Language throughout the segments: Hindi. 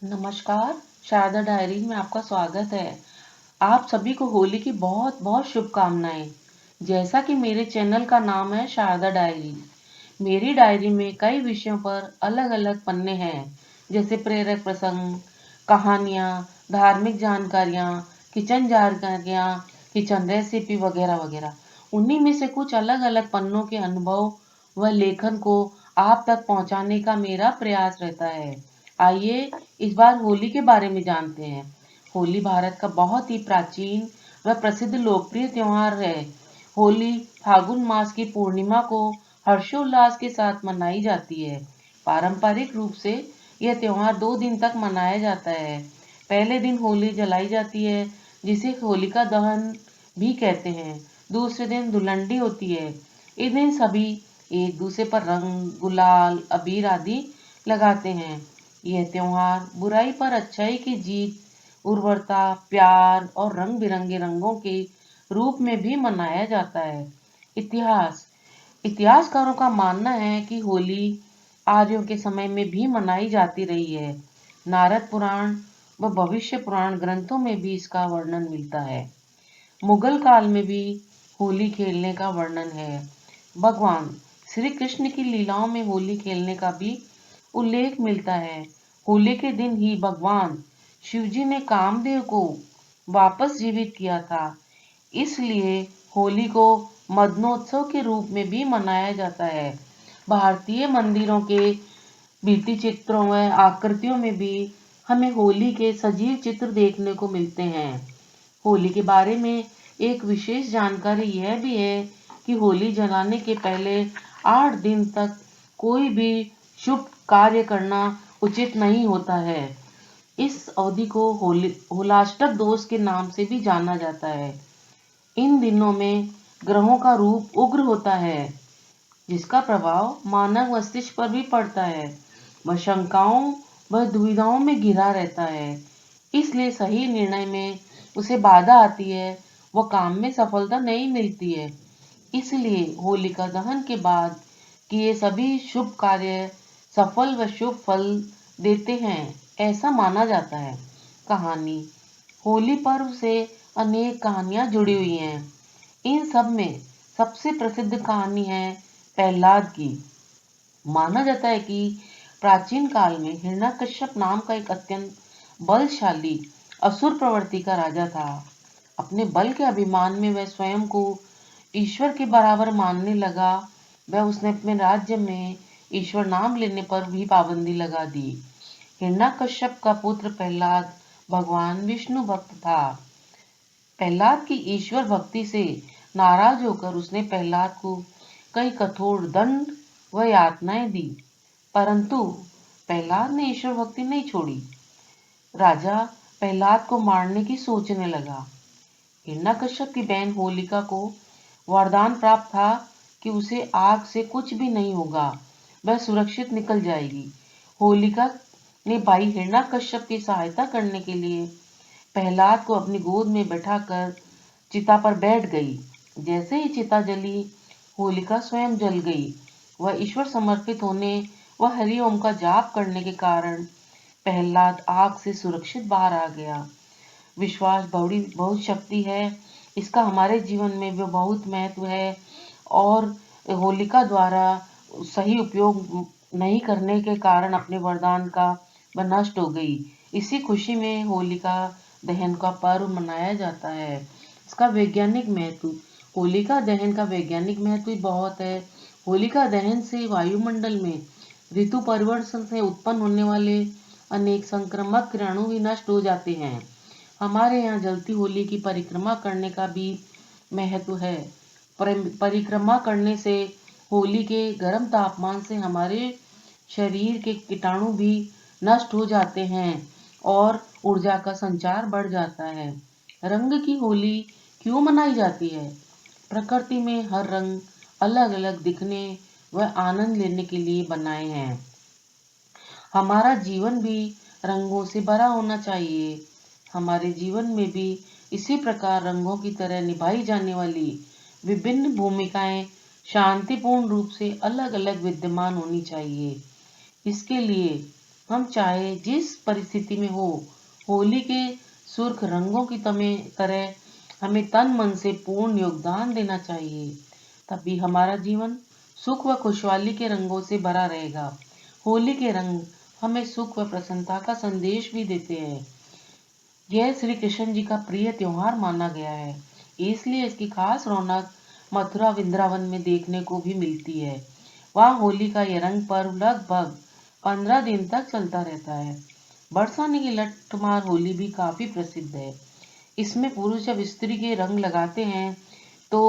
नमस्कार। शारदा डायरी में आपका स्वागत है। आप सभी को होली की बहुत बहुत शुभकामनाएं। जैसा कि मेरे चैनल का नाम है शारदा डायरी, मेरी डायरी में कई विषयों पर अलग अलग पन्ने हैं, जैसे प्रेरक प्रसंग, कहानियाँ, धार्मिक जानकारियाँ, किचन जानकारियाँ, किचन रेसिपी वगैरह वगैरह। उन्हीं में से कुछ अलग अलग पन्नों के अनुभव व लेखन को आप तक पहुंचाने का मेरा प्रयास रहता है। आइए इस बार होली के बारे में जानते हैं। होली भारत का बहुत ही प्राचीन व प्रसिद्ध लोकप्रिय त्योहार है। होली फागुन मास की पूर्णिमा को हर्षोल्लास के साथ मनाई जाती है। पारंपरिक रूप से यह त्योहार 2 दिन तक मनाया जाता है। पहले दिन होली जलाई जाती है, जिसे होलिका दहन भी कहते हैं। दूसरे दिन धुलंडी होती है। इस दिन सभी एक दूसरे पर रंग, गुलाल, अबीर आदि लगाते हैं। यह त्योहार बुराई पर अच्छाई की जीत, उर्वरता, प्यार और रंग बिरंगे रंगों के रूप में भी मनाया जाता है। इतिहास इतिहासकारों का मानना है कि होली आर्यों के समय में भी मनाई जाती रही है। नारद पुराण व भविष्य पुराण ग्रंथों में भी इसका वर्णन मिलता है। मुगल काल में भी होली खेलने का वर्णन है। भगवान श्री कृष्ण की लीलाओं में होली खेलने का भी उल्लेख मिलता है। होली के दिन ही भगवान शिवजी ने कामदेव को वापस जीवित किया था। इसलिए होली को मदनोत्सव के रूप में भी मनाया जाता है। भारतीय मंदिरों के भित्ति चित्रों व आकृतियों में भी हमें होली के सजीव चित्र देखने को मिलते हैं। होली के बारे में एक विशेष जानकारी यह भी है कि होली जलाने के पहले 8 दिन तक कोई भी शुभ कार्य करना उचित नहीं होता है। इस अवधि को होलाष्टक दोष के नाम से भी जाना जाता है। इन दिनों में ग्रहों का रूप उग्र होता है, जिसका प्रभाव मानव मस्तिष्क पर भी पड़ता है। वह शंकाओं व दुविधाओं में घिरा रहता है। इसलिए सही निर्णय में उसे बाधा आती है, वह काम में सफलता नहीं मिलती है। इसलिए होलिका दहन के बाद किए सभी शुभ कार्य सफल व शुभ फल देते हैं, ऐसा माना जाता है। कहानी होली पर्व से अनेक कहानियां जुड़ी हुई हैं। इन सब में सबसे प्रसिद्ध कहानी है प्रहलाद की। माना जाता है कि प्राचीन काल में हिरण्यकश्यप नाम का एक अत्यंत बलशाली असुर प्रवृत्ति का राजा था। अपने बल के अभिमान में वह स्वयं को ईश्वर के बराबर मानने लगा। वह उसने अपने राज्य में ईश्वर नाम लेने पर भी पाबंदी लगा दी। हिरण्यकश्यप का पुत्र प्रहलाद भगवान विष्णु भक्त था। प्रहलाद की ईश्वर भक्ति से नाराज होकर उसने प्रहलाद को कई कठोर दंड व यातनाएं दी, परंतु प्रहलाद ने ईश्वर भक्ति नहीं छोड़ी। राजा प्रहलाद को मारने की सोचने लगा। हिरण्यकश्यप की बहन होलिका को वरदान प्राप्त था कि उसे आग से कुछ भी नहीं होगा, वह सुरक्षित निकल जाएगी। होलिका ने भाई हिरण्यकश्यप की सहायता करने के लिए प्रहलाद को अपनी गोद में बैठाकर चिता पर बैठ गई। जैसे ही चिता जली, होलिका स्वयं जल गई। वह ईश्वर समर्पित होने व हरि ओम का जाप करने के कारण प्रहलाद आग से सुरक्षित बाहर आ गया। विश्वास बड़ी बहुत शक्ति है, इसका हमारे जीवन में भी बहुत महत्व है। और होलिका द्वारा सही उपयोग नहीं करने के कारण अपने वरदान का वह नष्ट हो गई। इसी खुशी में होलिका दहन का पर्व मनाया जाता है। इसका वैज्ञानिक महत्व, होलिका दहन का वैज्ञानिक महत्व भी बहुत है। होलिका दहन से वायुमंडल में ऋतु परिवर्तन से उत्पन्न होने वाले अनेक संक्रामक किरणों भी नष्ट हो जाते हैं। हमारे यहाँ जलती होली की परिक्रमा करने का भी महत्व है। परिक्रमा करने से होली के गर्म तापमान से हमारे शरीर के कीटाणु भी नष्ट हो जाते हैं और ऊर्जा का संचार बढ़ जाता है। रंग की होली क्यों मनाई जाती है? प्रकृति में हर रंग अलग अलग दिखने व आनंद लेने के लिए बनाए हैं। हमारा जीवन भी रंगों से भरा होना चाहिए। हमारे जीवन में भी इसी प्रकार रंगों की तरह निभाई जाने वाली विभिन्न भूमिकाएं शांतिपूर्ण रूप से अलग अलग विद्यमान होनी चाहिए। इसके लिए हम चाहे जिस परिस्थिति में हो, होली के सुर्ख रंगों की तरह हमें तन मन से पूर्ण योगदान देना चाहिए। तभी हमारा जीवन सुख व खुशहाली के रंगों से भरा रहेगा। होली के रंग हमें सुख व प्रसन्नता का संदेश भी देते हैं। यह श्री कृष्ण जी का प्रिय त्योहार माना गया है, इसलिए इसकी खास रौनक मथुरा वृंदावन में देखने को भी मिलती है। वहाँ होली का यह रंग पर्व लगभग 15 दिन तक चलता रहता है। बरसाने की लठमार होली भी काफी प्रसिद्ध है। इसमें पुरुष जब स्त्री के रंग लगाते हैं तो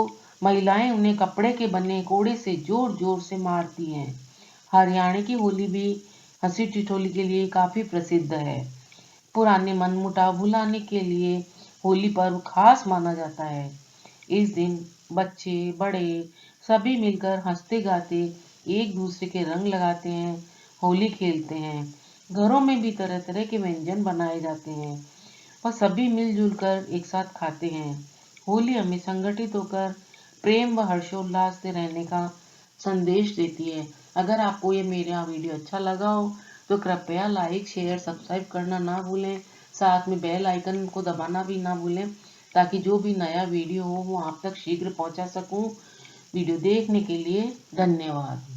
महिलाएं उन्हें कपड़े के बने कोड़े से जोर जोर से मारती हैं। हरियाणा की होली भी हंसी ठिठोली के लिए काफी प्रसिद्ध है। पुराने मनमुटाव भुलाने के लिए होली पर्व खास माना जाता है। इस दिन बच्चे बड़े सभी मिलकर हंसते गाते एक दूसरे के रंग लगाते हैं, होली खेलते हैं। घरों में भी तरह तरह के व्यंजन बनाए जाते हैं और सभी मिलजुल कर एक साथ खाते हैं। होली हमें संगठित होकर प्रेम व हर्षोल्लास से रहने का संदेश देती है। अगर आपको ये मेरा वीडियो अच्छा लगा हो तो कृपया लाइक शेयर सब्सक्राइब करना ना भूलें। साथ में बेल आइकन को दबाना भी ना भूलें ताकि जो भी नया वीडियो हो वो आप तक शीघ्र पहुंचा सकूं। वीडियो देखने के लिए धन्यवाद।